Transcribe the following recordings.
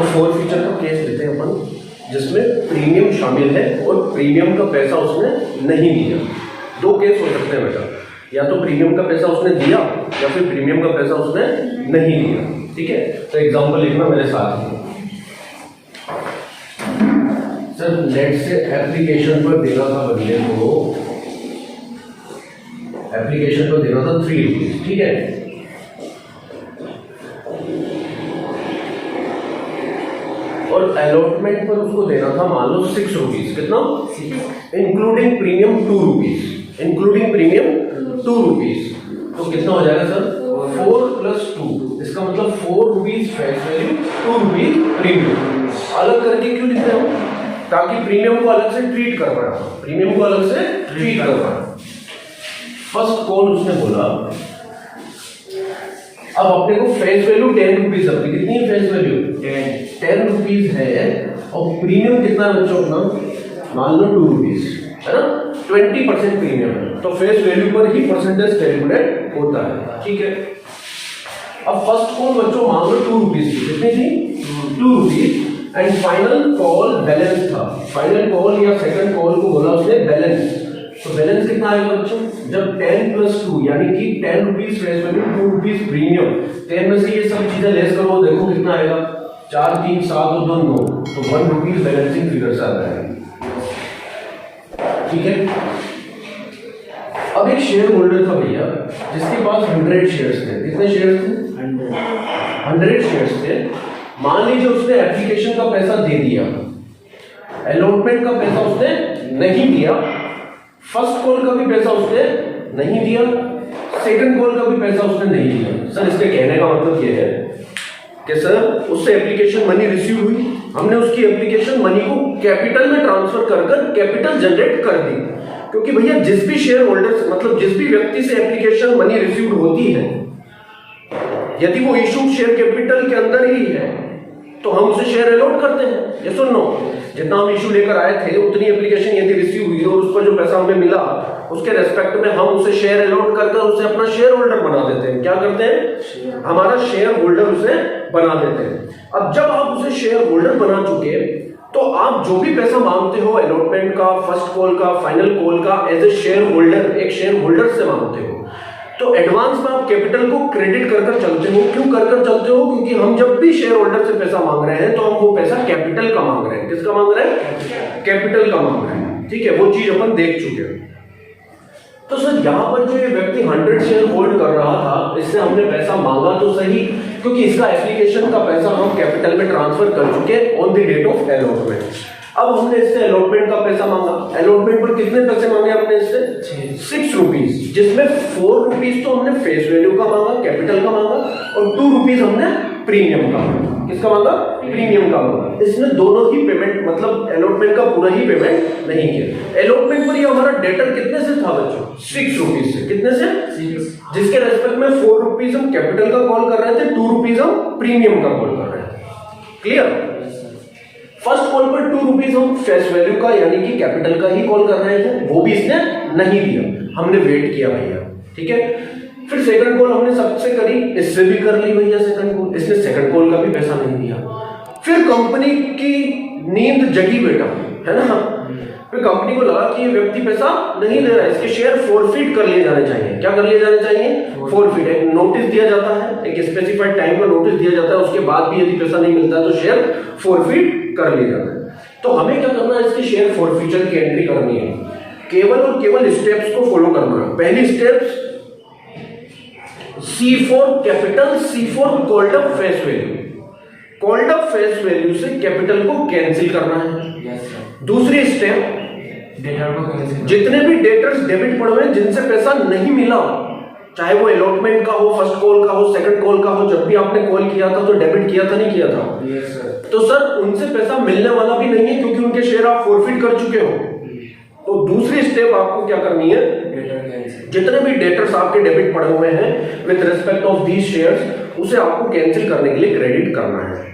तो four feature का case लेते हैं अपन, जिसमें प्रीमियम शामिल है और प्रीमियम का पैसा उसने नहीं दिया। दो केस हो सकते हैं बेटा, या तो प्रीमियम का पैसा उसने दिया या फिर प्रीमियम का पैसा उसने नहीं दिया। ठीक है, तो एग्जांपल लिखना मेरे साथ में। सर लेट से एप्लीकेशन पर देना था बंदे को, एप्लीकेशन पर देना था 3 रुपीज। ठीक है, और अलॉटमेंट पर उसको देना था मान लो 6 रुपीज। कितना? Including premium 2 rupees, including premium 2 rupees. तो कितना हो जाएगा सर? 4 + 2। इसका मतलब 4 rupees face value, 2 rupees premium. अलग करके क्यों लिख रहे हो? ताकि प्रीमियम को अलग से ट्रीट कर पाए, प्रीमियम को अलग से ट्रीट कर पाए। फर्स्ट कॉल उसने बोला, अब अपने को फेस वैल्यू 10 रुपीज, अपनी कितनी है फेस वैल्यू? 10 रुपीज है, और प्रीमियम कितना है बच्चों अपना? मान लो 2 रुपीज है ना, 20% प्रीमियम है, तो फेस वैल्यू पर ही परसेंटेज कैलकुलेट होता है। ठीक है, अब फर्स्ट कॉल बच्चों मान लो 2 रुपीज की, कितनी थी? 2 rupees, and final call balance था। फाइनल कॉल या सेकंड कॉल को बोला उसने बैलेंस। तो बैलेंस कितना आएगा बच्चों? जब 10 + 2 यानी कि 10 rupees face value, 2 rupees premium, 10 में से ये सब चीजें लेस करो, देखो कितना आएगा? 4 3 7 2 9, तो 1 रुपीज बैलेंसिंग फिगर से आता है। ठीक है, अब एक शेयर होल्डर था भैया जिसके पास 100 शेयर्स थे। कितने शेयर्स थे? 100 शेयर्स थे। मान लीजिए उसने एप्लीकेशन का पैसा दे दिया, अलॉटमेंट का पैसा उसने नहीं दिया, फर्स्ट कॉल का भी पैसा उसने नहीं दिया, सेकंड कॉल का भी पैसा उसने नहीं दिया। सर इसके कहने का मतलब ये है कि सर उससे एप्लीकेशन मनी रिसीव हुई, हमने उसकी एप्लीकेशन मनी को कैपिटल में ट्रांसफर कर कैपिटल जनरेट कर दी। क्योंकि भैया जिस भी शेयर होल्डर, मतलब जिस भी व्यक्ति से एप्लीकेशन मनी रिसीव होती है, यदि वो इशू शेयर कैपिटल के अंदर ही है तो हम उसे शेयर अलॉट करते हैं। ये सुन लो, जितना हम इशू लेकर आए थे उतनी एप्लीकेशन यदि रिसीव हुई और उस पर जो पैसा हमें मिला उसके रेस्पेक्ट में हम उसे शेयर अलॉट करके उसे अपना शेयर होल्डर बना देते हैं। क्या करते हैं? हमारा शेयर होल्डर उसे बना देते हैं। अब जब आप उसे शेयर होल्डर बना चुके तो आप जो भी पैसा मांगते हो अलॉटमेंट का, फर्स्ट कॉल का, फाइनल कॉल का, एज ए शेयर होल्डर, एक शेयर होल्डर से मांगते हो, तो एडवांस में आप कैपिटल को क्रेडिट कर चलते हो। क्यों कर चलते हो? क्योंकि हम जब भी शेयर होल्डर से पैसा मांग रहे हैं तो हम वो पैसा कैपिटल का मांग रहे हैं। किसका मांग रहे हैं? कैपिटल का मांग रहे हैं। ठीक है, वो चीज अपन देख चुके हैं। तो सर यहाँ पर जो ये व्यक्ति 100 शेयर होल्ड कर रहा था, इससे हमने पैसा मांगा तो सही, क्योंकि इसका एप्लीकेशन का पैसा हम कैपिटल में ट्रांसफर कर चुके on the date of allotment. अब हमने इससे अलॉटमेंट का पैसा मांगा, अलॉटमेंट पर कितने पैसे मांगे आपने इससे? 6 रुपीज, जिसमें 4 रुपीज तो हमने फेस वैल्यू का मांगा, कैपिटल का मांगा, और 2 रुपीज हमने प्रीमियम का मांगा। किसका मांगा? प्रीमियम का मांगा। इसने दोनों ही पेमेंट, मतलब अलॉटमेंट का पूरा ही पेमेंट नहीं किया। अलॉटमेंट पर ये हमारा डेटर कितने से था बच्चों? 6 रुपीज से। कितने से? 6, जिसके रेस्पेक्ट में 4 रुपीज हम कैपिटल का कॉल कर रहे थे, 2 रुपीज हम प्रीमियम का कॉल कर रहे थे। क्लियर? फर्स्ट कॉल पर 2 रुपीज हम फेस वैल्यू का यानी कि कैपिटल का ही कॉल कर रहे थे, वो भी इसने नहीं दिया, हमने वेट किया भैया। ठीक है, फिर सेकंड कॉल हमने सबसे करी, इससे भी कर ली भैया सेकंड कॉल, इसने सेकंड कॉल का भी पैसा नहीं दिया। फिर कंपनी की नींद जगी बेटा, है ना, फिर कंपनी को लगा कि ये व्यक्ति पैसा नहीं दे रहा है, इसके शेयर फॉरफिट कर लिए जाने चाहिए। क्या कर लिए जाने चाहिए? फॉरफिट। एक नोटिस दिया जाता है, एक स्पेसिफाइड टाइम का नोटिस दिया जाता है, उसके बाद भी यदि पैसा नहीं मिलता है तो शेयर फॉरफिट कर लिया जाता है। तो हमें क्या करना है? इसके शेयर फॉरफिचर की एंट्री करनी है, केवल और केवल स्टेप्स को फॉलो करना है। पहली steps C4 capital, C4 called up face value, called up face value से कैपिटल को कैंसिल करना है। दूसरी स्टेप, जितने भी डेटर्स डेबिट पड़े हुए जिनसे पैसा नहीं मिला, चाहे वो अलॉटमेंट का हो, फर्स्ट कॉल का हो, सेकंड कॉल का हो, जब भी आपने कॉल किया था तो डेबिट किया था, नहीं किया था? Yes sir. तो सर उनसे पैसा मिलने वाला भी नहीं है क्योंकि उनके शेयर आप फॉरफिट कर चुके हो। तो दूसरी स्टेप आपको क्या करनी है? जितने भी डेटर्स आपके डेबिट पड़े हुए हैं with respect of these shares, उसे आपको कैंसिल करने के लिए क्रेडिट करना है।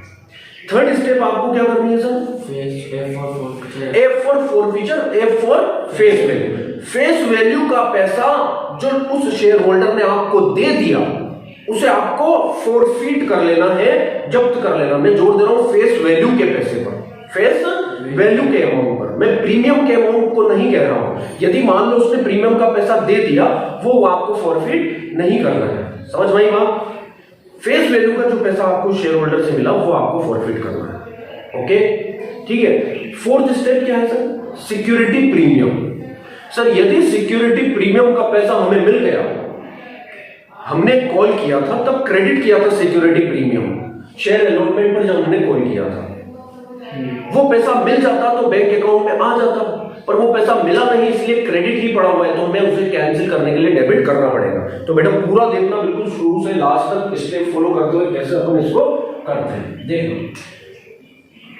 थर्ड स्टेप आपको क्या करनी है sir? F for forfeiture, F for face value. Face value का पैसा जो उस शेयर होल्डर ने आपको दे दिया, उसे आपको फोरफीट कर लेना है, जब्त कर लेना। मैं जोड़ दे रहा हूं फेस वैल्यू के पैसे पर, फेस वैल्यू के अमाउंट पर, मैं प्रीमियम के अमाउंट को नहीं कह रहा हूं। यदि मान लो उसने प्रीमियम का पैसा दे दिया, वो आपको फॉरफीट नहीं करना है। समझ में आई बात? फेस वैल्यू का जो पैसा आपको शेयर होल्डर से मिला वो आपको फॉरफीट करना है। ओके, ठीक है। फोर्थ स्टेप क्या है सर? Security premium. सर यदि सिक्योरिटी प्रीमियम का पैसा हमें मिल गया, हमने कॉल किया था तब क्रेडिट किया था सिक्योरिटी प्रीमियम, शेयर अलॉटमेंट पर जब हमने कॉल किया था, वो पैसा मिल जाता तो बैंक अकाउंट में आ जाता, पर वो पैसा मिला नहीं इसलिए क्रेडिट ही पड़ा हुआ है, तो हमें उसे कैंसिल करने के लिए डेबिट करना पड़ेगा। तो बेटा पूरा देखना, बिल्कुल शुरू से लास्ट तक स्टेप फॉलो करते हुए कैसे अपन इसको करते हैं। देखो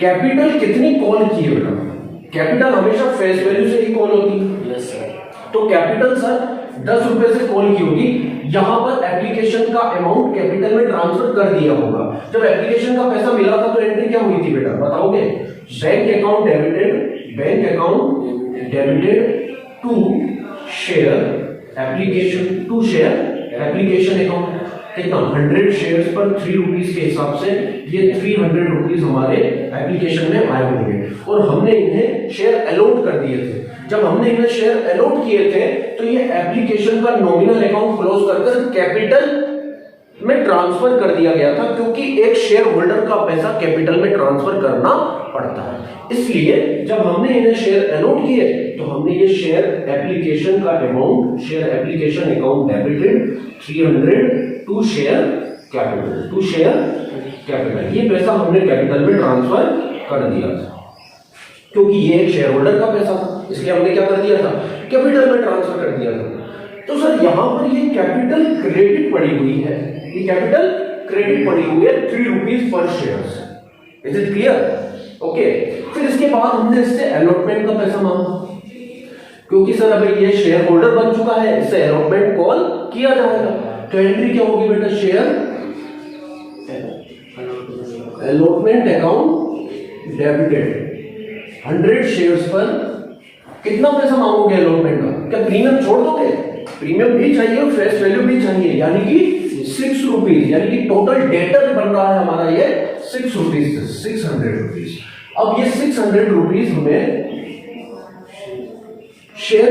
कैपिटल कितनी कॉल की है बेटा? कैपिटल हमेशा फेस वैल्यू से ही कॉल होती है। Yes sir. तो कैपिटल सर 10 रुपए से कॉल की होगी, यहां पर एप्लीकेशन का अमाउंट कैपिटल में ट्रांसफर कर दिया होगा। जब एप्लीकेशन का पैसा मिला था तो एंट्री क्या हुई थी बेटा, बताओगे? Bank account debited, bank account debited to share application, to share application account. कितना? 100 शेयर्स पर 3 रुपीज के हिसाब से ये 300 रुपीज हमारे एप्लीकेशन में आए होंगे, और हमने इन्हें शेयर अलॉट कर दिए थे। जब हमने इन्हें शेयर अलॉट किए थे तो ये एप्लीकेशन का नॉमिनल अकाउंट क्लोज कर कैपिटल में ट्रांसफर कर दिया गया था, क्योंकि एक शेयर होल्डर का पैसा कैपिटल में ट्रांसफर करना पड़ता है। इसलिए जब हमने इन्हें शेयर अलॉट किए तो हमने ये शेयर एप्लीकेशन का amount, share application account debited 300 to share capital, to share capital. ये पैसा हमने कैपिटल में ट्रांसफर कर दिया था, क्योंकि ये एक शेयर होल्डर का पैसा था, इसलिए हमने क्या कर दिया था? कैपिटल में ट्रांसफर कर दिया था। तो सर यहां पर ये कैपिटल क्रेडिट पड़ी हुई है, ये कैपिटल क्रेडिट पड़ी हुई है 3 rupees per share. Is it clear? Okay. फिर इसके बाद हमने इससे अलॉटमेंट का पैसा मांगा, क्योंकि सर अभी ये शेयर होल्डर बन चुका है, इससे अलॉटमेंट कॉल किया जाएगा। तो एंट्री क्या होगी बेटा? Share allotment account debited 100 shares पर कितना पैसा मांगोगे अलॉटमेंट का? क्या प्रीमियम छोड़ दोगे? प्रीमियम भी चाहिए और फेस वैल्यू भी चाहिए, यानी कि 6 रुपीज, यानी कि टोटल डेटर बन रहा है हमारा ये 6 रुपीज, 600 रुपीज। अब ये 600 रुपीज हमें शेयर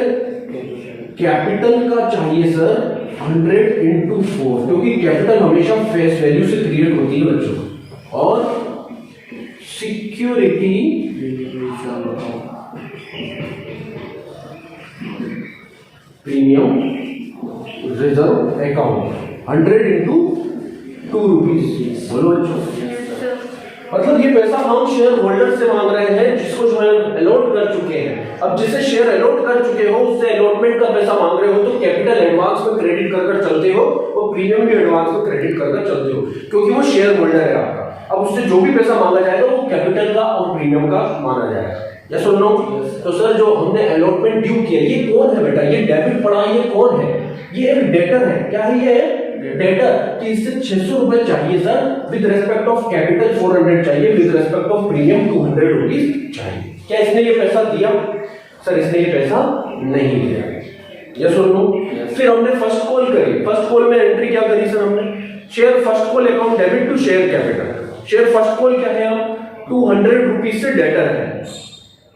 कैपिटल का चाहिए सर 100 into 4, क्योंकि कैपिटल हमेशा फेस वैल्यू से क्रिएट होती है बच्चों। और security premium reserve account 100 into 2 rupees. बोलो बच्चों, मतलब ये पैसा हम शेयर होल्डर से मांग रहे हैं जिसको जो है अलॉट कर चुके हैं। अब जिसे शेयर अलॉट कर चुके हो उससे अलॉटमेंट का पैसा मांग रहे हो तो कैपिटल एडवांस में क्रेडिट कर चलते हो और प्रीमियम भी एडवांस में क्रेडिट कर चलते हो, क्योंकि वो शेयर होल्डर है आपका। अब उससे जो भी पैसा मांगा जाएगा वो कैपिटल का और प्रीमियम का माना जाएगा। या सुन लो, तो सर जो हमने अलॉटमेंट ड्यू किया ये कौन है बेटा? ये डेबिट पड़ा, ये कौन है? ये एक डेटर है। क्या है ये? डेटर। कि इससे 600 रुपए चाहिए sir, with respect of capital 400 चाहिए, with respect of premium 200 rupees चाहिए। क्या इसने ये पैसा दिया? सर इसने ये पैसा नहीं दिया। या सुन लो, फिर हमने फर्स्ट कॉल करी। फर्स्ट कॉल में एंट्री क्या करी सर हमने? Share first call account debit to share capital. Share first call क्या है? हम 200 रुपीज से डेटर है,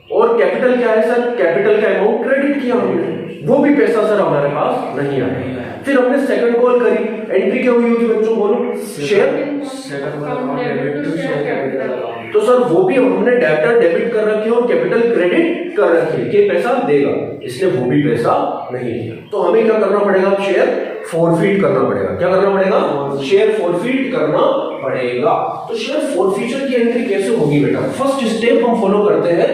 और कैपिटल क्या है सर? कैपिटल का अमाउंट क्रेडिट किया हमने, वो भी पैसा सर हमारे पास नहीं आया। फिर हमने सेकंड कॉल करी, एंट्री क्या हुई होगी बच्चों? बोलो। Share debit to share capital. तो सर वो भी हमने डेबिटर डेबिट कर रखी है और कैपिटल क्रेडिट कर रखी है कि पैसा देगा, इसने वो भी पैसा नहीं दिया। तो हमें क्या करना पड़ेगा? शेयर फॉरफीट करना पड़ेगा। क्या करना पड़ेगा? शेयर फॉरफीट करना पड़ेगा। तो शेयर फॉरफीचर की एंट्री कैसे होगी बेटा? फर्स्ट स्टेप हम फॉलो करते हैं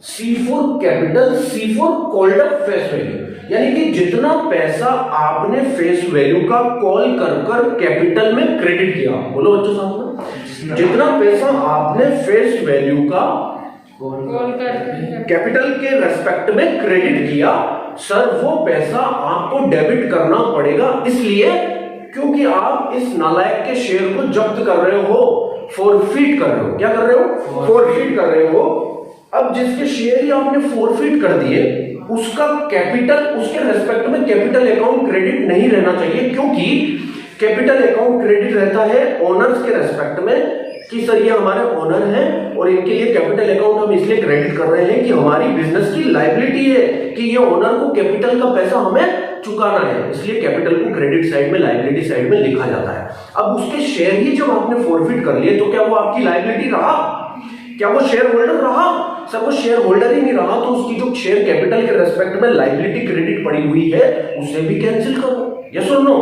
C4 capital, C4 called up face value, यानी कि जितना पैसा आपने फेस वैल्यू का कॉल कर कैपिटल में क्रेडिट किया। बोलो बच्चों सामने, जितना पैसा आपने फेस वैल्यू का कैपिटल के रेस्पेक्ट में क्रेडिट किया सर, वो पैसा आपको डेबिट करना पड़ेगा। इसलिए क्योंकि आप इस नालायक के शेयर को जब्त कर रहे हो, फॉरफीट कर रहे हो। क्या कर रहे हो? फॉरफीट कर रहे हो। अब जिसके शेयर ही आपने फॉरफीट कर दिए उसका कैपिटल, उसके रेस्पेक्ट में कैपिटल अकाउंट क्रेडिट नहीं रहना चाहिए, क्योंकि कैपिटल अकाउंट क्रेडिट रहता है ओनर्स के रेस्पेक्ट में कि सर ये हमारे ओनर हैं और इनके लिए कैपिटल अकाउंट हम इसलिए क्रेडिट कर रहे हैं कि हमारी बिजनेस की लायबिलिटी है कि ये ओनर को कैपिटल का पैसा हमें चुकाना है, इसलिए कैपिटल को क्रेडिट साइड में लायबिलिटी साइड में लिखा जाता है। अब उसके शेयर ही जब आपने फॉरफिट कर लिए तो क्या वो आपकी लायबिलिटी रहा? क्या वो शेयर होल्डर रहा? सर वो शेयर होल्डर ही नहीं रहा तो उसकी जो शेयर कैपिटल के रेस्पेक्ट में लायबिलिटी क्रेडिट पड़ी हुई है उसे भी कैंसिल करो। यस और नो?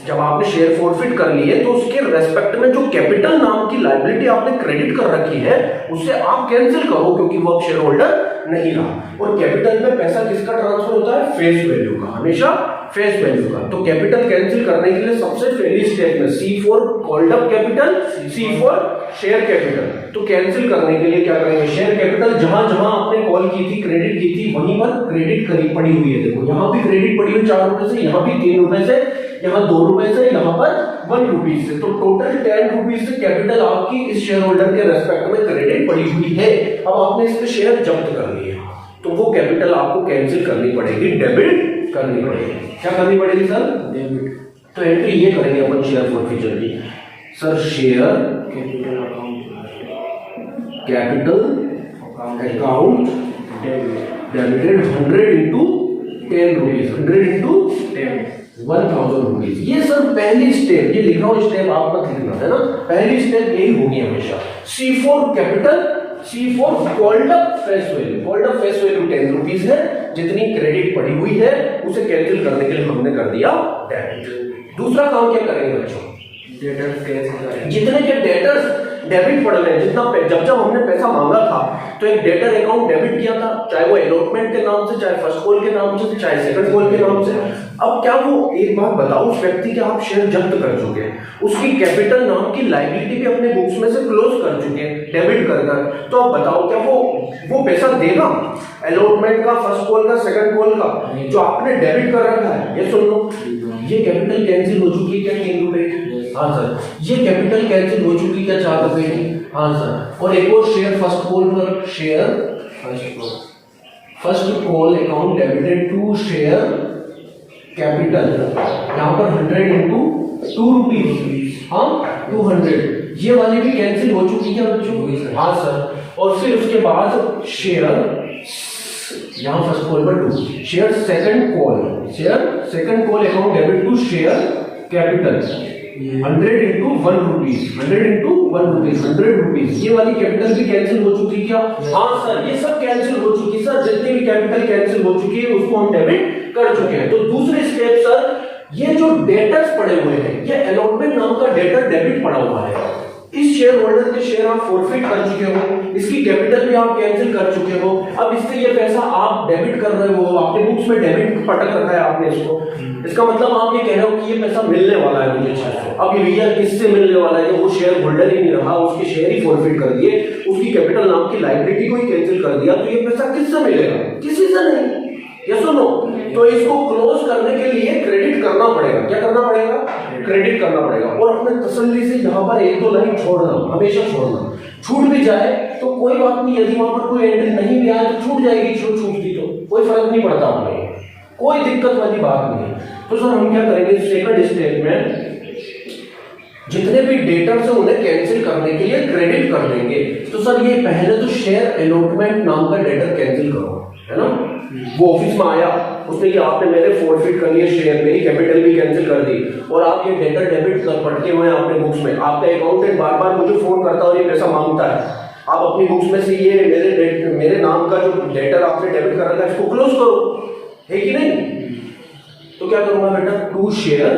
जब आपने शेयर फॉरफिट कर लिए तो उसके रेस्पेक्ट में जो कैपिटल नाम की लायबिलिटी आपने क्रेडिट कर रखी है उसे आप कैंसिल करो क्योंकि वो अब शेयर होल्डर नहीं रहा। और कैपिटल में पैसा किसका ट्रांसफर होता है? फेस वैल्यू का, हमेशा फेस वैल्यू का। तो कैपिटल कैंसिल करने के लिए सबसे पहली स्टेप में C4 called up capital, C4 share capital. तो कैंसिल करने के लिए क्या करेंगे? शेयर कैपिटल जहां जहां आपने कॉल की थी, क्रेडिट की थी, वहीं पर क्रेडिट करी पड़ी हुई है। देखो यहाँ भी क्रेडिट पड़ी हुई 4 रुपए से, यहाँ भी 3 रुपए से, यहाँ 2 रुपए से, यहाँ पर 1 रुपी से। तो टोटल 10 रुपीज से कैपिटल आपकी इस शेयर होल्डर के रेस्पेक्ट में क्रेडिट पड़ी हुई है। अब आपने इसके शेयर जब्त कर लिए तो वो कैपिटल आपको कैंसिल करनी पड़ेगी, डेबिट करनी पड़ेगी। क्या करनी पड़ेगी सर? डेबिट। तो एंट्री ये करेंगे अपन शेयर फॉरफिचर की। Sir share capital account debited 100 into 10 rupees, 100 into 1000 rupees. ये सर पहली स्टेप, ये लिख रहा हूं स्टेप, आप मत लिखना है ना, पहली स्टेप यही होगी हमेशा। C4 capital, C4 called up face value, called up face value 10 rupees है, जितनी क्रेडिट पड़ी हुई है उसे कैंसिल करने के लिए हमने कर दिया डेबिट। दूसरा काम क्या करेंगे बच्चों? डेटर्स कैसे? जितने के डेटर्स डेबिट पड़ गए, जितना जब हमने पैसा मांगा था तो एक डेटर अकाउंट डेबिट किया था, चाहे वो अलॉटमेंट के नाम से, चाहे फर्स्ट कॉल के नाम से, चाहे सेकंड कॉल के नाम से। अब क्या वो, एक बात बताओ, उस व्यक्ति के आप शेयर जब्त कर चुके हैं, उसकी कैपिटल नाम की लायबिलिटी भी अपने बुक्स में से क्लोज कर चुके हैं डेबिट कर कर, तो अब बताओ क्या वो पैसा देगा अलॉटमेंट का, फर्स्ट कॉल का, सेकंड कॉल का, जो आपने डेबिट कर रखा है? ये सुन लो, ये कैपिटल कैंसिल हो चुकी है क्या 3 रुपए की? हाँ सर। ये कैपिटल कैंसिल हो चुकी क्या 4 रुपए की? हाँ सर। और एक और शेयर फर्स्ट कॉल पर, share first call account debited to share capital, यहाँ पर 100 into 2 रुपीज, हाँ 200, ये वाली भी कैंसिल हो चुकी क्या बच्चों? हाँ सर। और फिर उसके बाद शेयर, यहाँ फर्स्ट कॉल पर 2, share second call account debit to share capital 100 into 1 rupees, 100 into 1 rupees, 100 rupees, ये वाली कैपिटल भी कैंसिल हो चुकी क्या? हाँ सर, ये सब कैंसिल हो चुकी सर, जितनी भी कैपिटल कैंसिल हो चुकी है उसको हम डेबिट कर चुके हैं। तो दूसरी स्टेप सर, ये जो डेटर्स पड़े हुए हैं, ये अलॉटमेंट नाम का डेटर डेबिट पड़ा हुआ है, इस शेयर होल्डर के शेयर आप फॉरफिट कर चुके हो, इसकी कैपिटल भी आप कैंसिल कर चुके हो, अब इससे ये पैसा आप डेबिट कर रहे हो, आपने बुक्स में डेबिट पटक रखा है आपने इसको, इसका मतलब आप ये कह रहे हो कि ये पैसा मिलने वाला है मुझे 600। अब ये भैया किससे मिलने वाला है? वो शेयर होल्डर ही नहीं रहा, उसके शेयर ही फॉरफिट कर दिए, उसकी कैपिटल नाम की लायबिलिटी को ही कैंसिल कर दिया, तो ये पैसा किससे मिलेगा? किसी से नहीं। यस और नो? तो इसको क्लोज करने के लिए क्रेडिट करना पड़ेगा। क्या करना पड़ेगा? क्रेडिट करना पड़ेगा। और अपने तसल्ली से यहाँ पर 1-2 लाइन छोड़ना, हमेशा छोड़ना। छूट भी जाए तो कोई बात नहीं, यदि वहां पर कोई एंट्री नहीं भी आए तो छूट जाएगी, छूटती तो कोई फर्क नहीं पड़ता हमें, कोई दिक्कत वाली बात नहीं। तो सर हम क्या करेंगे सेकंड स्टेप में, जितने भी डेटर्स हैं उन्हें कैंसिल करने के लिए क्रेडिट कर देंगे। तो सर ये पहले तो शेयर अलॉटमेंट नाम का डेटर कैंसिल करो, है ना? वो ऑफिस में आया, उसने कि आपने मेरे फॉरफिट कर लिए शेयर, मेरी कैपिटल भी कैंसिल कर दी, और आप ये डेटर डेबिट कर पटके हुए हैं अपने बुक्स में, आपका अकाउंटेंट बार बार मुझे फोन करता है और ये पैसा मांगता है, आप अपनी बुक्स में से ये मेरे नाम का जो डेटर आपने डेबिट कर रखा है इसको क्लोज करो, है कि नहीं? तो क्या करूंगा बेटा? टू शेयर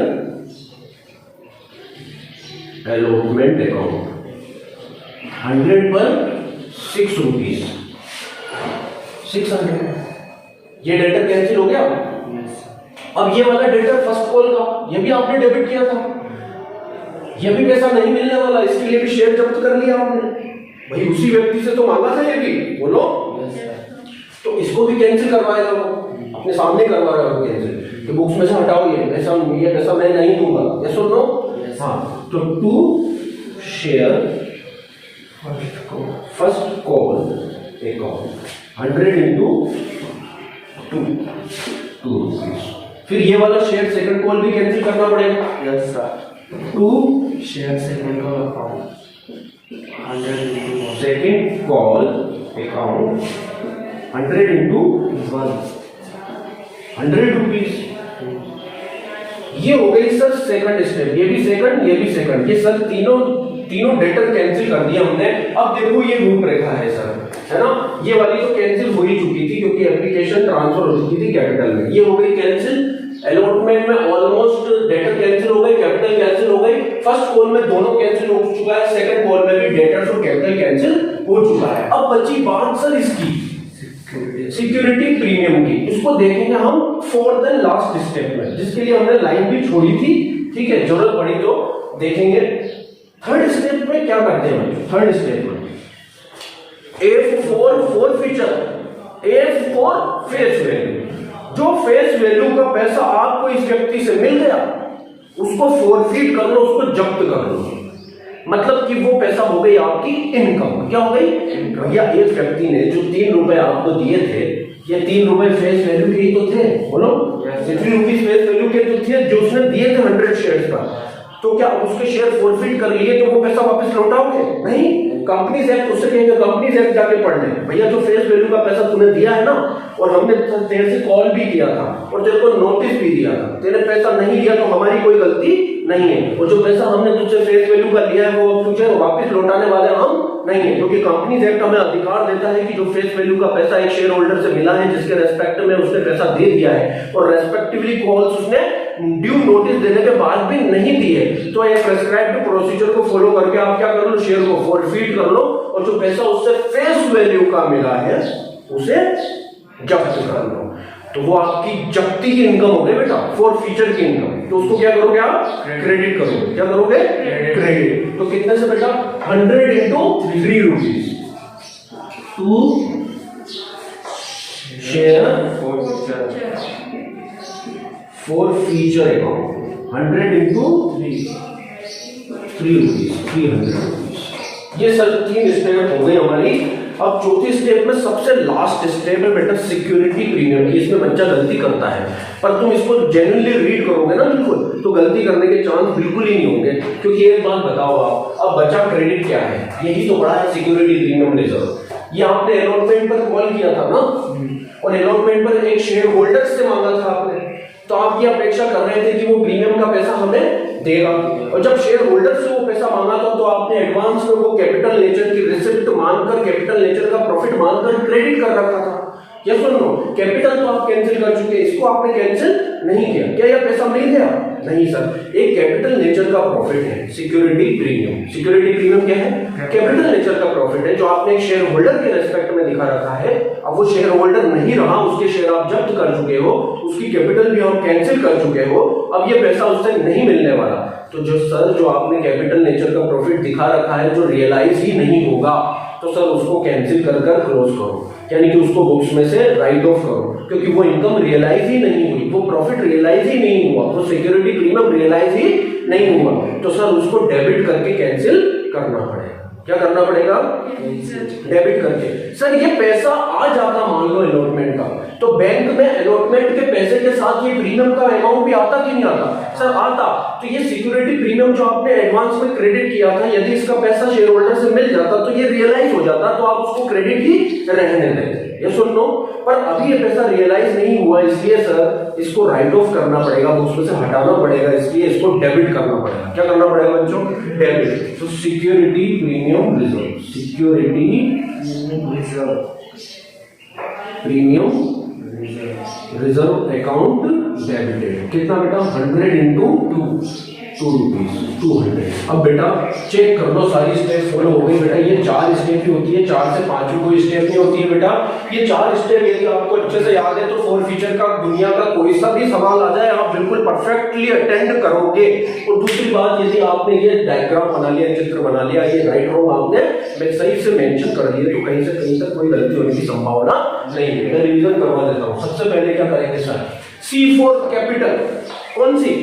अलॉटमेंट अकाउंट 100 पर 6 रुपीज, 600, ये डेटर कैंसिल हो गया। अब ये वाला डेटर फर्स्ट कॉल का, ये भी आपने डेबिट किया था, ये भी पैसा नहीं मिलने वाला, इसके लिए भी शेयर जब्त कर लिया आपने, भाई उसी व्यक्ति से तो मांगा था ये भी, बोलो। तो इसको भी कैंसिल करवाएगा वो, अपने सामने करवा रहा है कैंसिल, तो बुक्स में से हटाओ ये पैसा मैं नहीं दूंगा, यस और नो? हाँ। तो to share first call account 100 into 2 rupees. फिर ये वाला शेयर सेकंड कॉल भी कैंसिल करना पड़ेगा। Yes sir. To Share second call account. 100 into 1. Second call account 100 into 100 rupees. ये हो गई सर सेकंड स्टेप, ये भी सेकंड, ये भी सेकंड, ये सर तीनों डेटर कैंसिल कर दिया हमने। अब देखो ये रूपरेखा है सर, है ना, ये वाली तो कैंसिल हो ही चुकी थी क्योंकि एप्लीकेशन ट्रांसफर हो चुकी थी कैपिटल में, ये हो गई कैंसिल। अलॉटमेंट में ऑलमोस्ट डेटर कैंसिल हो गए, कैपिटल कैंसिल हो गई। फर्स्ट कॉल में दोनों कैंसिल हो चुका है, सेकंड कॉल में भी डेटर्स और कैपिटल कैंसिल हो चुका है। अब बची बात सर इसकी सिक्योरिटी प्रीमियम की, इसको देखेंगे हम फॉर द लास्ट स्टेप में, जिसके लिए हमने लाइन भी छोड़ी थी, ठीक है, जरूरत पड़ी तो देखेंगे। थर्ड स्टेप में क्या करते हैं, थर्ड स्टेप में F4 feature, F4 face value. जो फेस वैल्यू का पैसा आपको इस व्यक्ति से मिल गया उसको फोरफीट कर लो, उसको जब्त कर लो, मतलब कि वो पैसा हो गई आपकी इनकम। क्या हो गई इनकम। या एक व्यक्ति ने जो 3 रुपए आपको दिए थे, ये 3 रुपए फेस वैल्यू के ही तो थे, बोलो 3 रुपीज फेस वैल्यू के तो थे, जो उसने दिए थे 100 शेयर्स पर, तो क्या उसके शेयर फोरफीट कर लिए तो वो पैसा वापस लौटाओगे? नहीं। कंपनीज एक्ट उससे कहेंगे, कंपनीज एक्ट जाके पढ़ ले भैया, जो फेस वैल्यू का पैसा तूने दिया है ना, और हमने तेरे से कॉल भी किया था और तेरे को नोटिस भी दिया था, तेरे पैसा नहीं दिया तो हमारी कोई गलती नहीं है, और जो पैसा हमने तुझसे फेस वैल्यू का लिया है वो तुझे वापस लौटाने वाले हम नहीं है, क्योंकि कंपनीज एक्ट हमें अधिकार देता है कि जो फेस वैल्यू का पैसा एक शेयर होल्डर से मिला है, जिसके रेस्पेक्ट में उसने पैसा दे दिया है और रेस्पेक्टिवली कॉल्स उसने ड्यू नोटिस देने के बाद भी नहीं दिए, तो एक प्रेस्क्राइब्ड प्रोसीजर को फॉलो करके आप क्या कर लो, शेयर को फोरफीट कर लो, और जो पैसा उससे फेस वैल्यू का मिला है उसे जब्त कर लो। तो वो आपकी जब्ती की इनकम हो गई बेटा, फोरफीचर की इनकम। तो उसको क्या करोगे आप, क्रेडिट करोगे। क्या करोगे, क्रेडिट। तो कितने से बेटा, 100 into 3 rupees to share forfeiture account 100 into 3 rupees 300 rupees. ये सर 3 स्टेप हो गई हमारी। अब चौथी स्टेप में सबसे लास्ट स्टेप है बेटा सिक्योरिटी प्रीमियम की। इसमें बच्चा गलती करता है, पर तुम इसको जेन्युइनली रीड करोगे ना बिल्कुल, तो गलती करने के चांस बिल्कुल ही नहीं होंगे। क्योंकि एक बात बताओ आप, अब बचा क्रेडिट क्या है, यही तो बड़ा है सिक्योरिटी प्रीमियम रिजर्व। ये आपने अलॉटमेंट पर कॉल किया था ना, और अलॉटमेंट पर एक शेयर होल्डर से मांगा था आपने, तो आप ये अपेक्षा कर रहे थे कि वो प्रीमियम का पैसा हमें देगा, और जब शेयर होल्डर से वो पैसा मांगा था तो आपने एडवांस में वो कैपिटल नेचर की रिसिप्ट मानकर, कैपिटल नेचर का प्रॉफिट मानकर क्रेडिट कर रखा था। या सुन लो, कैपिटल तो आप कैंसिल कर चुके, इसको आपने कैंसिल नहीं किया, क्या यह पैसा मिल गया? नहीं सर, एक कैपिटल नेचर का प्रॉफिट है सिक्योरिटी प्रीमियम। सिक्योरिटी प्रीमियम क्या है? कैपिटल नेचर का प्रॉफिट है, जो आपने एक शेयर होल्डर के रेस्पेक्ट में दिखा रखा है। अब वो शेयर होल्डर नहीं रहा, उसके शेयर आप जब्त कर चुके हो, उसकी कैपिटल भी आप कैंसिल कर चुके हो, अब ये पैसा उससे नहीं मिलने वाला। तो जो सर जो आपने कैपिटल नेचर का प्रॉफिट दिखा रखा है, जो रियलाइज ही नहीं होगा, तो सर उसको कैंसिल कर क्लोज करो, यानी कि उसको बुक्स में से राइट ऑफ करो, क्योंकि वो इनकम रियलाइज ही नहीं हुई, वो प्रॉफिट रियलाइज ही नहीं हुआ, वो सिक्योरिटी प्रीमियम रियलाइज ही नहीं हुआ, तो सर उसको डेबिट करके कैंसिल करना पड़ेगा। क्या करना पड़ेगा? डेबिट करके। सर ये पैसा आ जाता मान लो अलॉटमेंट का, तो बैंक में अलॉटमेंट के पैसे के साथ ये प्रीमियम का अमाउंट भी आता कि नहीं आता? सर आता। तो ये सिक्योरिटी प्रीमियम जो आपने एडवांस में क्रेडिट किया था, यदि इसका पैसा शेयर होल्डर से मिल जाता तो ये रियलाइज हो जाता, तो आप उसको क्रेडिट ही रहने देते। ये सुन लो, पर अभी ये पैसा रियलाइज नहीं हुआ, इसलिए सर इसको राइट ऑफ करना पड़ेगा, उसमें से हटाना पड़ेगा, इसलिए इसको डेबिट करना पड़ेगा। क्या करना पड़ेगा बच्चों? डेबिट। तो security premium reserve, security reserve premium reserve account debited. कितना बेटा? 100 इंटू 2 रुपीज 200। अब बेटा चेक कर लो, सारी स्टेप फॉलो हो गई बेटा। ये 4 स्टेप ही होती है, 4 से 5 भी कोई स्टेप नहीं होती है बेटा। ये 4 स्टेप यदि आपको अच्छे से याद है तो फोरफीचर का दुनिया का कोई सा भी सवाल आ जाए आप बिल्कुल परफेक्टली अटेंड करोगे। और दूसरी बात, यदि आपने ये डायग्राम बना लिया, चित्र बना लिया, ये राइट रॉन्ग आपने सही से मेंशन कर दिया, तो कहीं से कहीं तक कोई गलती होने की संभावना नहीं है। मैं रिवीजन करवा देता हूँ। सबसे पहले क्या करेंगे सर? C4 कैपिटल, कौन सी?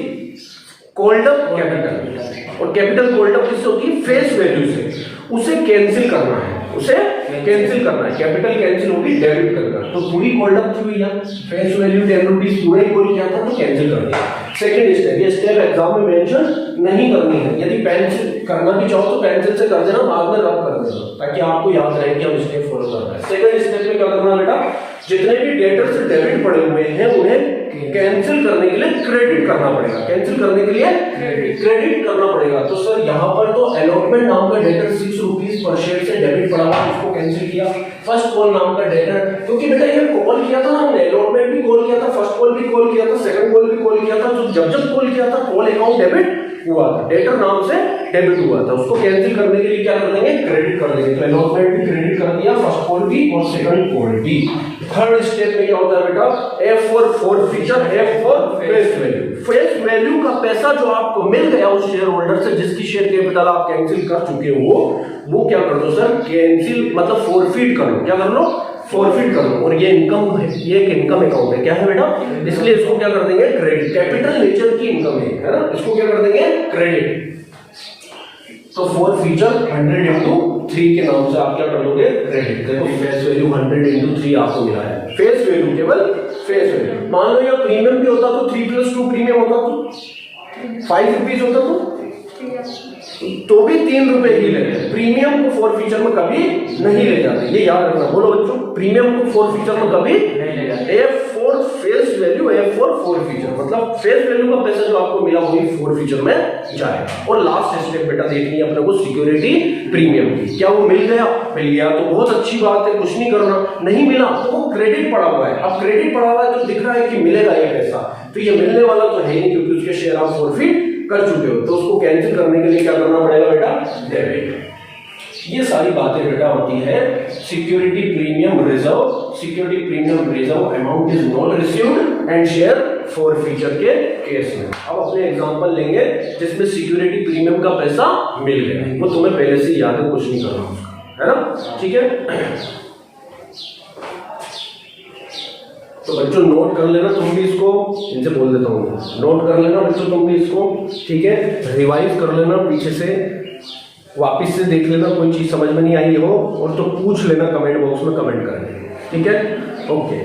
Called up capital. और कैपिटल कॉल्ड अप किससे होती है? फेस वैल्यू से। उसे कैंसिल करना है, उसे कैंसिल करना है, कैपिटल कैंसिल होगी, डेबिट करना। तो पूरी कॉल्ड अप थी भैया, फेस वैल्यू 10 रुपीज पूरा ही कॉल किया था तो कैंसिल कर दिया। सेकंड स्टेप, ये स्टेप एग्जाम में मेंशन नहीं करनी है, यदि पेंसिल करना भी चाहो तो पेंसिल से कर देना, बाद में रब कर देना ताकि आपको याद रहे कि हम स्टेप फॉलो कर रहे हैं। सेकंड स्टेप में क्या करना बेटा, जितने भी डेटर से डेबिट पड़े हुए हैं उन्हें कैंसिल करने के लिए क्रेडिट करना पड़ेगा, कैंसिल करने के लिए क्रेडिट करना पड़ेगा। तो सर यहाँ पर तो अलॉटमेंट नाम का डेटर 6 रुपीज पर शेयर से डेबिट पड़ा हुआ, उसको कैंसिल किया। फर्स्ट कॉल नाम का डेटर, क्योंकि बेटा ये कॉल किया था ना हमने, अलॉटमेंट भी कॉल किया था, फर्स्ट कॉल भी कॉल किया था, सेकंड कॉल भी कॉल किया था, तो जब कॉल किया था कॉल अकाउंट डेबिट हुआ था, डेटर नाम से डेबिट हुआ था, उसको कैंसिल करने के लिए क्या कर देंगे, क्रेडिट कर देंगे। तो अलॉटमेंट भी क्रेडिट कर दिया, फर्स्ट कॉल भी और सेकंड कॉल भी। थर्ड स्टेप में क्या होता है बेटा, F for forfeiture, F for face value. Face value का पैसा जो आपको मिल गया उस शेयर होल्डर से जिसकी शेयर कैपिटल आप कैंसिल कर चुके हो, वो क्या कर दो सर, कैंसिल मतलब फॉरफीट कर लो। क्या कर लो, फॉरफीट कर लो। और ये इनकम है, ये एक इनकम अकाउंट है, क्या है बेटा, इसलिए इसको क्या कर देंगे, क्रेडिट। कैपिटल नेचर की इनकम है ना, इसको क्या कर देंगे, क्रेडिट। तो फॉरफीचर 100 into 3 के नाम से आप क्या कर लोगे, क्रेडिट। देखो फेस वैल्यू 100 into 3 आपको मिला है, फेस वैल्यू, केवल फेस वैल्यू। मान लो ये प्रीमियम भी होता तो 3 + 2 प्रीमियम होता तो 5 रुपीज होता तो भी 3 रुपए ही लेते हैं। प्रीमियम को फॉरफीचर में कभी नहीं ले जाते, ये याद रखना। बोलो बच्चों, प्रीमियम को फॉरफीचर में कभी नहीं ले जाते। F for face value, F for forfeiture, मतलब फेस वैल्यू का पैसा जो आपको मिला वही फॉरफीचर में जाएगा। और लास्ट स्टेप बेटा देखनी है अपने को, सिक्योरिटी प्रीमियम की। क्या वो मिल गया, मिल गया तो बहुत अच्छी बात है, कुछ नहीं करना। नहीं मिला तो वो क्रेडिट पड़ा हुआ है। अब क्रेडिट पड़ा हुआ है तो दिख रहा है कि मिलेगा ये पैसा, तो ये मिलने वाला तो है नहीं क्योंकि उसके शेयर आप फॉरफीट कर चुके हो। तो उसको कैंसिल करने के लिए क्या करना पड़ेगा बेटा, डेबिट। ये सारी बातें बेटा होती है security premium reserve. Security premium reserve amount is not received and share forfeiture के केस में। अब अपने एग्जांपल लेंगे जिसमें सिक्योरिटी प्रीमियम का पैसा मिल गया, वो तुम्हें पहले से याद है, कुछ नहीं करना उसका, है ना, ठीक है। तो बच्चों नोट कर लेना तुम भी इसको, इनसे बोल देता हूँ, नोट कर लेना बच्चों तुम भी इसको, ठीक है। रिवाइज कर लेना, पीछे से वापस से देख लेना, कोई चीज समझ में नहीं आई हो और तो पूछ लेना कमेंट बॉक्स में कमेंट करके, ठीक है, ओके।